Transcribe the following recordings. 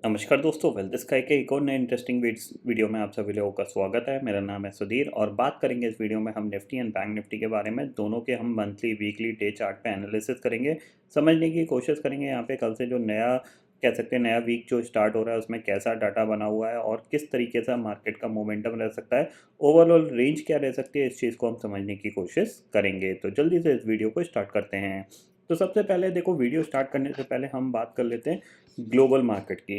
नमस्कार दोस्तों, wealth sky के एक और नए इंटरेस्टिंग वीडियो में आप सभी लोगों का स्वागत है। मेरा नाम है सुधीर और बात करेंगे इस वीडियो में हम निफ्टी एंड बैंक निफ्टी के बारे में। दोनों के हम मंथली, वीकली, डे चार्ट पे एनालिसिस करेंगे, समझने की कोशिश करेंगे यहाँ पे कल से जो नया कह सकते हैं नया वीक जो स्टार्ट हो रहा है उसमें कैसा डाटा बना हुआ है और किस तरीके से मार्केट का मोमेंटम रह सकता है, ओवरऑल रेंज क्या रह सकती है, इस चीज़ को हम समझने की कोशिश करेंगे। तो जल्दी से इस वीडियो को स्टार्ट करते हैं। तो सबसे पहले देखो, वीडियो स्टार्ट करने से पहले हम बात कर लेते हैं ग्लोबल मार्केट की,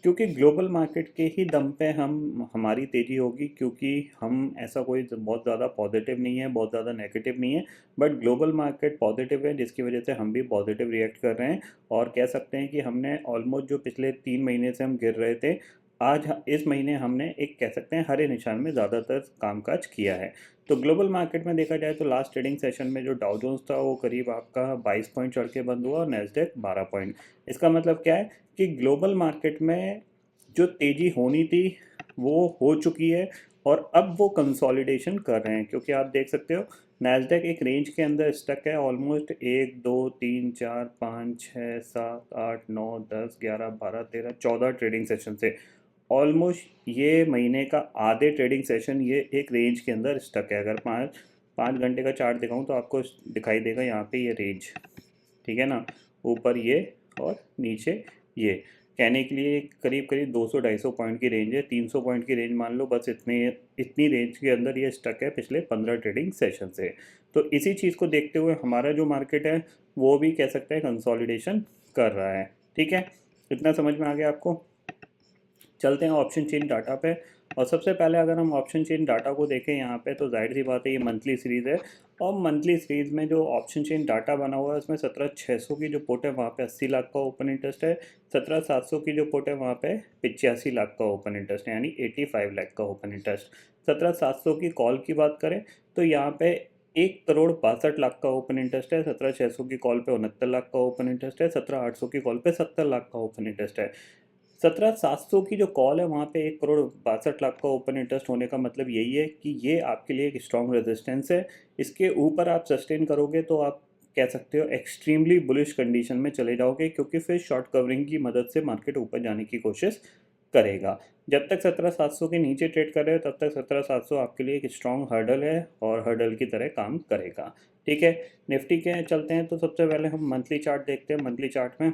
क्योंकि ग्लोबल मार्केट के ही दम पे हम हमारी तेज़ी होगी, क्योंकि हम ऐसा कोई बहुत ज़्यादा पॉजिटिव नहीं है, बहुत ज़्यादा नेगेटिव नहीं है, बट ग्लोबल मार्केट पॉजिटिव है जिसकी वजह से हम भी पॉजिटिव रिएक्ट कर रहे हैं। और कह सकते हैं कि हमने ऑलमोस्ट जो पिछले 3 महीने से हम गिर रहे थे, आज इस महीने हमने एक कह सकते हैं हरे निशान में ज़्यादातर कामकाज किया है। तो ग्लोबल मार्केट में देखा जाए तो लास्ट ट्रेडिंग सेशन में जो डाउ जोन्स था वो करीब आपका 22 पॉइंट चढ़ के बंद हुआ और नैस्डैक 12 पॉइंट। इसका मतलब क्या है कि ग्लोबल मार्केट में जो तेज़ी होनी थी वो हो चुकी है और अब वो कंसोलिडेशन कर रहे हैं, क्योंकि आप देख सकते हो नैस्डैक एक रेंज के अंदर स्टक है ऑलमोस्ट 1 2 3 4 5 6 7 8 9 10 11 12 13 14 ट्रेडिंग सेशन से। ऑलमोस्ट ये महीने का आधे ट्रेडिंग सेशन ये एक रेंज के अंदर स्टक है। अगर 5 घंटे का चार्ट दिखाऊं तो आपको दिखाई देगा यहाँ पे ये रेंज, ठीक है ना, ऊपर ये और नीचे ये। कहने के लिए करीब करीब 200-250 पॉइंट की रेंज है, 300 पॉइंट की रेंज मान लो, बस इतनी रेंज के अंदर ये स्टक है पिछले 15 ट्रेडिंग सेशन से। तो इसी चीज़ को देखते हुए हमारा जो मार्केट है वो भी कह सकते हैं कंसोलिडेशन कर रहा है। ठीक है, इतना समझ में आ गया आपको। चलते हैं ऑप्शन चेन डाटा पे। और सबसे पहले अगर हम ऑप्शन चेन डाटा को देखें यहाँ पे, तो जाहिर सी बात है ये मंथली सीरीज़ है और मंथली सीरीज़ में जो ऑप्शन चेन डाटा बना हुआ है उसमें 17,600 की जो पुट है वहाँ पे 80 लाख का ओपन इंटरेस्ट है, 17,700 की जो पुट है वहाँ पे 85 लाख का ओपन इंटरेस्ट है, यानी 85 लाख का ओपन इंटरेस्ट। 17,700 की कॉल की बात करें तो यहाँ पे 1,62,62,00,000 का ओपन इंटरेस्ट है, 17,600 की कॉल पे 69 लाख का ओपन इंटरेस्ट है, 17,800 की कॉल पे 70 लाख का ओपन इंटरेस्ट है। 17,700 की जो कॉल है वहाँ पे 1,62,00,000 का ओपन इंटरेस्ट होने का मतलब यही है कि ये आपके लिए एक स्ट्रॉन्ग रेजिस्टेंस है। इसके ऊपर आप सस्टेन करोगे तो आप कह सकते हो एक्सट्रीमली बुलिश कंडीशन में चले जाओगे, क्योंकि फिर शॉर्ट कवरिंग की मदद से मार्केट ऊपर जाने की कोशिश करेगा। जब तक 17,700 के नीचे ट्रेड कर रहे हो तब तक 17,700 आपके लिए एक स्ट्रॉन्ग हर्डल है और हर्डल की तरह काम करेगा। ठीक है, निफ्टी के चलते हैं। तो सबसे पहले हम मंथली चार्ट देखते हैं। मंथली चार्ट में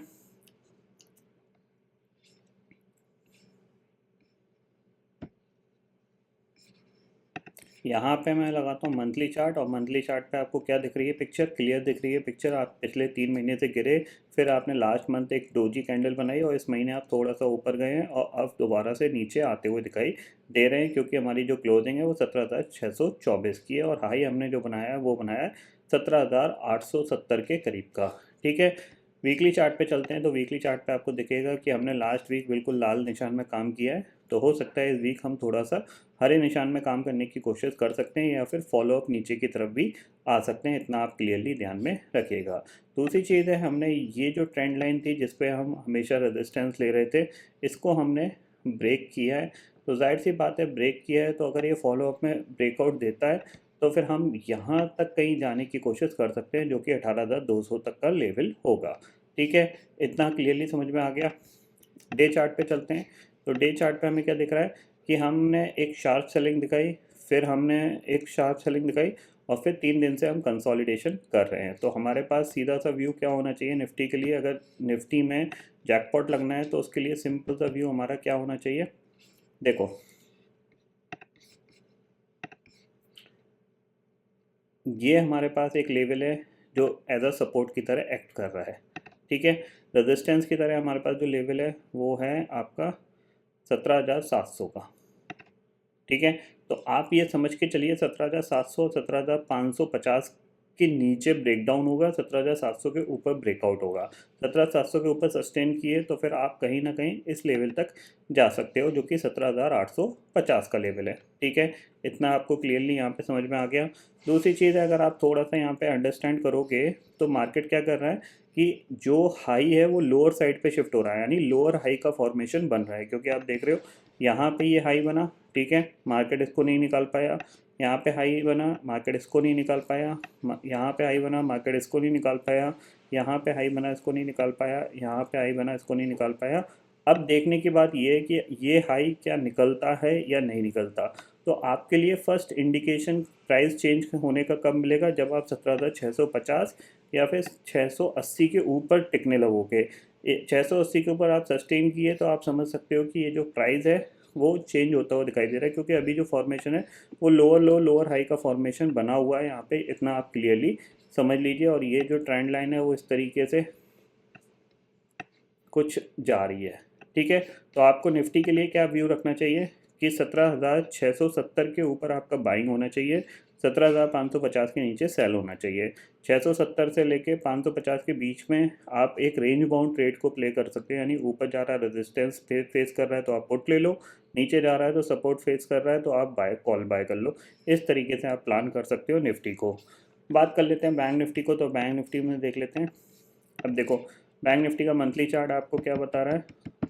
यहाँ पे मैं लगाता हूँ मंथली चार्ट, और मंथली चार्ट पे आपको क्या दिख रही है, पिक्चर क्लियर दिख रही है। पिक्चर आप पिछले 3 महीने से गिरे, फिर आपने लास्ट मंथ एक डोजी कैंडल बनाई और इस महीने आप थोड़ा सा ऊपर गए हैं और अब दोबारा से नीचे आते हुए दिखाई दे रहे हैं, क्योंकि हमारी जो क्लोजिंग है वो 17,624 की है और हाई हमने जो बनाया है वो बनाया है 17,870 के करीब का। ठीक है, वीकली चार्ट पे चलते हैं। तो वीकली चार्ट पे आपको दिखेगा कि हमने लास्ट वीक बिल्कुल लाल निशान में काम किया है, तो हो सकता है इस वीक हम थोड़ा सा हरे निशान में काम करने की कोशिश कर सकते हैं या फिर फॉलोअप नीचे की तरफ भी आ सकते हैं। इतना आप क्लियरली ध्यान में रखिएगा। दूसरी चीज़ है, हमने ये जो ट्रेंड लाइन थी जिस पे हम हमेशा रेजिस्टेंस ले रहे थे, इसको हमने ब्रेक किया है। तो जाहिर सी बात है, ब्रेक किया है तो अगर ये फॉलोअप में ब्रेकआउट देता है तो फिर हम यहाँ तक कहीं जाने की कोशिश कर सकते हैं, जो कि 18,200 तक का लेवल होगा। ठीक है, इतना क्लियरली समझ में आ गया। डे चार्ट पे चलते हैं। तो डे चार्ट पे हमें क्या दिख रहा है कि हमने एक शार्प सेलिंग दिखाई, फिर हमने एक शार्प सेलिंग दिखाई और फिर 3 दिन से हम कंसोलिडेशन कर रहे हैं। तो हमारे पास सीधा सा व्यू क्या होना चाहिए निफ्टी के लिए, अगर निफ्टी में जैकपॉट लगना है तो उसके लिए सिंपल सा व्यू हमारा क्या होना चाहिए। देखो, ये हमारे पास एक लेवल है जो एज अ सपोर्ट की तरह एक्ट कर रहा है। ठीक है, रेजिस्टेंस की तरह हमारे पास जो लेवल है वो है आपका 17,700 का। ठीक है, तो आप ये समझ के चलिए 17,700 17,550 के नीचे ब्रेकडाउन होगा, 17,700 के ऊपर ब्रेकआउट होगा। 17,700 के ऊपर सस्टेन किए तो फिर आप कहीं ना कहीं इस लेवल तक जा सकते हो, जो कि 17,850 का लेवल है। ठीक है, इतना आपको क्लियरली यहाँ पे समझ में आ गया। दूसरी चीज़ है, अगर आप थोड़ा सा यहाँ पे अंडरस्टैंड करोगे तो मार्केट क्या कर रहा है कि जो हाई है वो लोअर साइड पे शिफ्ट हो रहा है, यानी लोअर हाई का फॉर्मेशन बन रहा है। क्योंकि आप देख रहे हो यहाँ पे ये हाई बना, ठीक है, मार्केट इसको नहीं निकाल पाया। यहाँ पे हाई बना, मार्केट इसको नहीं निकाल पाया। यहाँ पे हाई बना, मार्केट इसको नहीं निकाल पाया। यहाँ पे हाई बना, इसको नहीं निकाल पाया। यहाँ पे हाई बना, इसको नहीं निकाल पाया। अब देखने की बात ये है कि ये हाई क्या निकलता है या नहीं निकलता। तो आपके लिए फर्स्ट इंडिकेशन प्राइस चेंज होने का कब मिलेगा, जब आप 17,650 या फिर 680 के ऊपर टिकने लगोगे। 680 के ऊपर आप सस्टेन किए तो आप समझ सकते हो कि ये जो प्राइस है वो चेंज होता हुआ दिखाई दे रहा है, क्योंकि अभी जो फॉर्मेशन है वो लोअर लो लोअर हाई का फॉर्मेशन बना हुआ है यहाँ पे, इतना आप क्लियरली समझ लीजिए। और ये जो ट्रेंड लाइन है वो इस तरीके से कुछ जा रही है, ठीक है। तो आपको निफ्टी के लिए क्या व्यू रखना चाहिए कि 17,670 के ऊपर आपका बाइंग होना चाहिए, 17,550 के नीचे सेल होना चाहिए। 670 से लेके 550 के बीच में आप एक रेंज बाउंड ट्रेड को प्ले कर सकते हैं, यानी ऊपर जा रहा है रेजिस्टेंस फेस कर रहा है तो आप पुट ले लो, नीचे जा रहा है तो सपोर्ट फेस कर रहा है तो आप बाय कॉल बाय कर लो। इस तरीके से आप प्लान कर सकते हो निफ्टी को। बात कर लेते हैं बैंक निफ्टी को, तो बैंक निफ्टी में देख लेते हैं। अब देखो बैंक निफ्टी का मंथली चार्ट आपको क्या बता रहा है,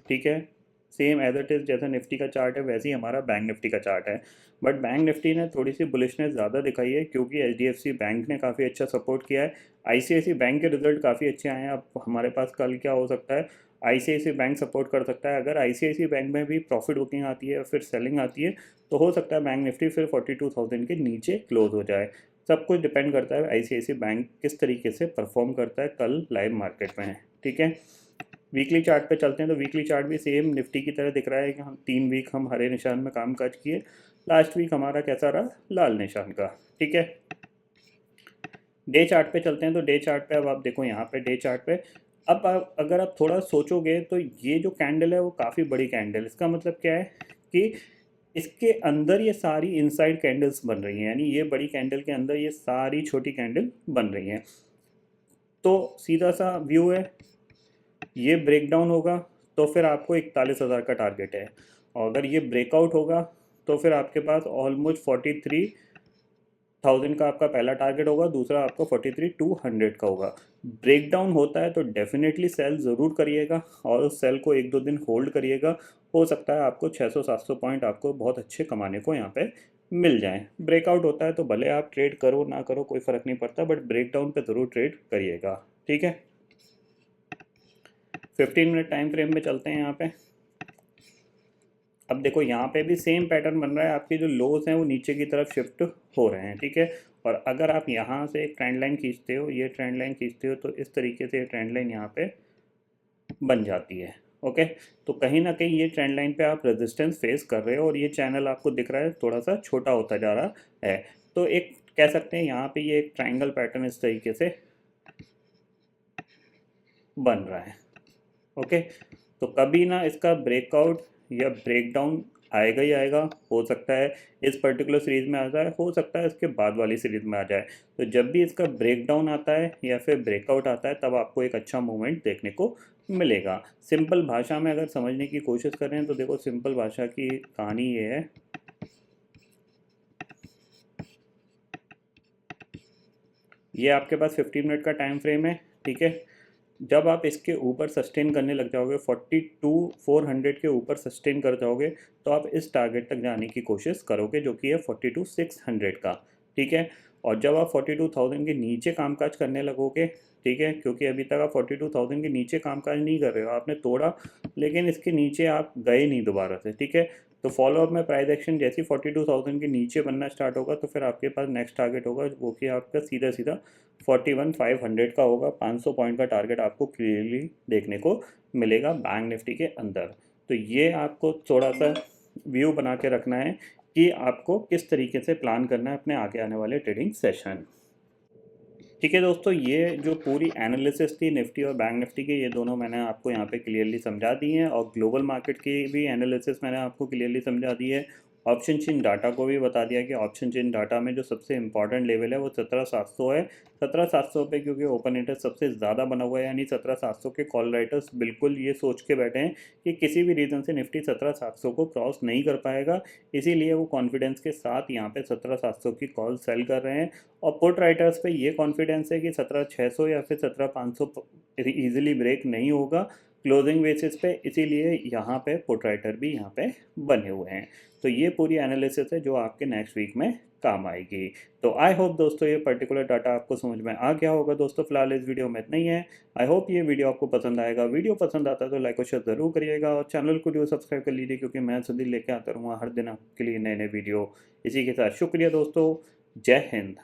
ठीक है, सेम एज इट इज़ जैसा निफ्टी का चार्ट है वैसे ही हमारा बैंक निफ्टी का चार्ट है। बट बैंक निफ्टी ने थोड़ी सी बुलिशनेस ज़्यादा दिखाई है, क्योंकि एचडीएफसी बैंक ने काफ़ी अच्छा सपोर्ट किया है। आईसीआईसी बैंक के रिजल्ट काफ़ी अच्छे आए हैं। अब हमारे पास कल क्या हो सकता है, आईसीआईसी बैंक सपोर्ट कर सकता है। अगर आईसीआईसी बैंक में भी प्रॉफिट बुकिंग आती है और फिर सेलिंग आती है तो हो सकता है बैंक निफ्टी फिर 42,000 के नीचे क्लोज हो जाए। सब कुछ डिपेंड करता है आईसीआईसीआई बैंक किस तरीके से परफॉर्म करता है कल लाइव मार्केट में, ठीक है। वीकली चार्ट पे चलते हैं तो वीकली चार्ट भी सेम निफ्टी की तरह दिख रहा है कि हम 3 वीक हम हरे निशान में काम काज किए, लास्ट वीक हमारा कैसा रहा, लाल निशान का, ठीक है। डे चार्ट पे चलते हैं तो डे चार्ट पे अब आप देखो यहाँ पे डे चार्ट पे अब अगर आप थोड़ा सोचोगे तो ये जो कैंडल है वो काफ़ी बड़ी कैंडल, इसका मतलब क्या है कि इसके अंदर ये सारी इनसाइड कैंडल्स बन रही हैं, यानी ये बड़ी कैंडल के अंदर ये सारी छोटी कैंडल बन रही हैं। तो सीधा सा व्यू है, ये ब्रेक डाउन होगा तो फिर आपको 41,000 का टारगेट है, और अगर ये ब्रेकआउट होगा तो फिर आपके पास ऑलमोस्ट 43,000 का आपका पहला टारगेट होगा, दूसरा आपका 43,200 का होगा। ब्रेक डाउन होता है तो डेफिनेटली सेल ज़रूर करिएगा और उस सेल को 1-2 दिन होल्ड करिएगा। हो सकता है आपको 600-700 पॉइंट आपको बहुत अच्छे कमाने को यहाँ पे मिल जाएं। ब्रेकआउट होता है तो भले आप ट्रेड करो ना करो कोई फ़र्क नहीं पड़ता, बट ब्रेक डाउन पर ज़रूर ट्रेड करिएगा, ठीक है। 15 मिनट टाइम फ्रेम में चलते हैं यहाँ पे। अब देखो यहाँ पे भी सेम पैटर्न बन रहा है, आपके जो लोज हैं वो नीचे की तरफ शिफ्ट हो रहे हैं, ठीक है। और अगर आप यहाँ से एक ट्रेंड लाइन खींचते हो, ये ट्रेंड लाइन खींचते हो तो इस तरीके से ये ट्रेंड लाइन यहाँ पे बन जाती है, ओके। तो कहीं ना कहीं ये ट्रेंड लाइन पे आप रेजिस्टेंस फेस कर रहे हो और ये चैनल आपको दिख रहा है थोड़ा सा छोटा होता जा रहा है। तो एक कह सकते हैं यहाँ पे ये एक ट्राइंगल पैटर्न इस तरीके से बन रहा है, ओके। तो कभी ना इसका ब्रेकआउट या ब्रेकडाउन आएगा ही आएगा, हो सकता है इस पर्टिकुलर सीरीज़ में आ जाए, हो सकता है इसके बाद वाली सीरीज़ में आ जाए। तो जब भी इसका ब्रेकडाउन आता है या फिर ब्रेकआउट आता है तब आपको एक अच्छा मूवमेंट देखने को मिलेगा। सिंपल भाषा में अगर समझने की कोशिश करें तो देखो सिंपल भाषा की कहानी ये है, ये आपके पास 15 मिनट का टाइम फ्रेम है, ठीक है। जब आप इसके ऊपर सस्टेन करने लग जाओगे 42,400 के ऊपर सस्टेन कर जाओगे तो आप इस टारगेट तक जाने की कोशिश करोगे जो कि है 42,600 का, ठीक है। और जब आप 42,000 के नीचे कामकाज करने लगोगे, ठीक है, क्योंकि अभी तक आप 42,000 के नीचे कामकाज नहीं कर रहे हो, आपने तोड़ा लेकिन इसके नीचे आप गए नहीं दोबारा से, ठीक है। तो फॉलोअप में प्राइस एक्शन जैसे 42,000 के नीचे बनना स्टार्ट होगा तो फिर आपके पास नेक्स्ट टारगेट होगा वो कि आपका सीधा सीधा 41,500 का होगा। 500 पॉइंट का टारगेट आपको क्लियरली देखने को मिलेगा बैंक निफ्टी के अंदर। तो ये आपको थोड़ा सा व्यू बना के रखना है कि आपको किस तरीके से प्लान करना है अपने आगे आने वाले ट्रेडिंग सेशन, ठीक है दोस्तों। ये जो पूरी एनालिसिस थी निफ्टी और बैंक निफ्टी की, ये दोनों मैंने आपको यहाँ पे क्लियरली समझा दी हैं, और ग्लोबल मार्केट की भी एनालिसिस मैंने आपको क्लियरली समझा दी है। ऑप्शन चेन डाटा को भी बता दिया कि ऑप्शन चेन डाटा में जो सबसे इंपॉर्टेंट लेवल है वो 17,700 है। 17,700 पे क्योंकि ओपन इंटरेस्ट सबसे ज़्यादा बना हुआ है, यानी 17,700 के कॉल राइटर्स बिल्कुल ये सोच के बैठे हैं कि किसी भी रीज़न से निफ्टी 17,700 को क्रॉस नहीं कर पाएगा, इसीलिए वो कॉन्फिडेंस के साथ यहाँ पे 17,700 की कॉल सेल कर रहे हैं। और पुट राइटर्स पे ये कॉन्फिडेंस है कि 17,600 या फिर 17,500 ईजिली ब्रेक नहीं होगा, क्लोजिंग बेसिस पे, इसीलिए यहाँ पे पुट राइटर भी यहाँ पे बने हुए हैं। तो ये पूरी एनालिसिस है जो आपके नेक्स्ट वीक में काम आएगी। तो आई होप दोस्तों ये पर्टिकुलर डाटा आपको समझ में आ गया होगा। दोस्तों फिलहाल इस वीडियो में इतना ही है। आई होप ये वीडियो आपको पसंद आएगा। वीडियो पसंद आता है तो लाइक और शेयर ज़रूर करिएगा और चैनल को जो सब्सक्राइब कर लीजिए, क्योंकि मैं सदी लेके आता रहूँगा हर दिन आपके लिए नए नए वीडियो। इसी के साथ शुक्रिया दोस्तों, जय हिंद।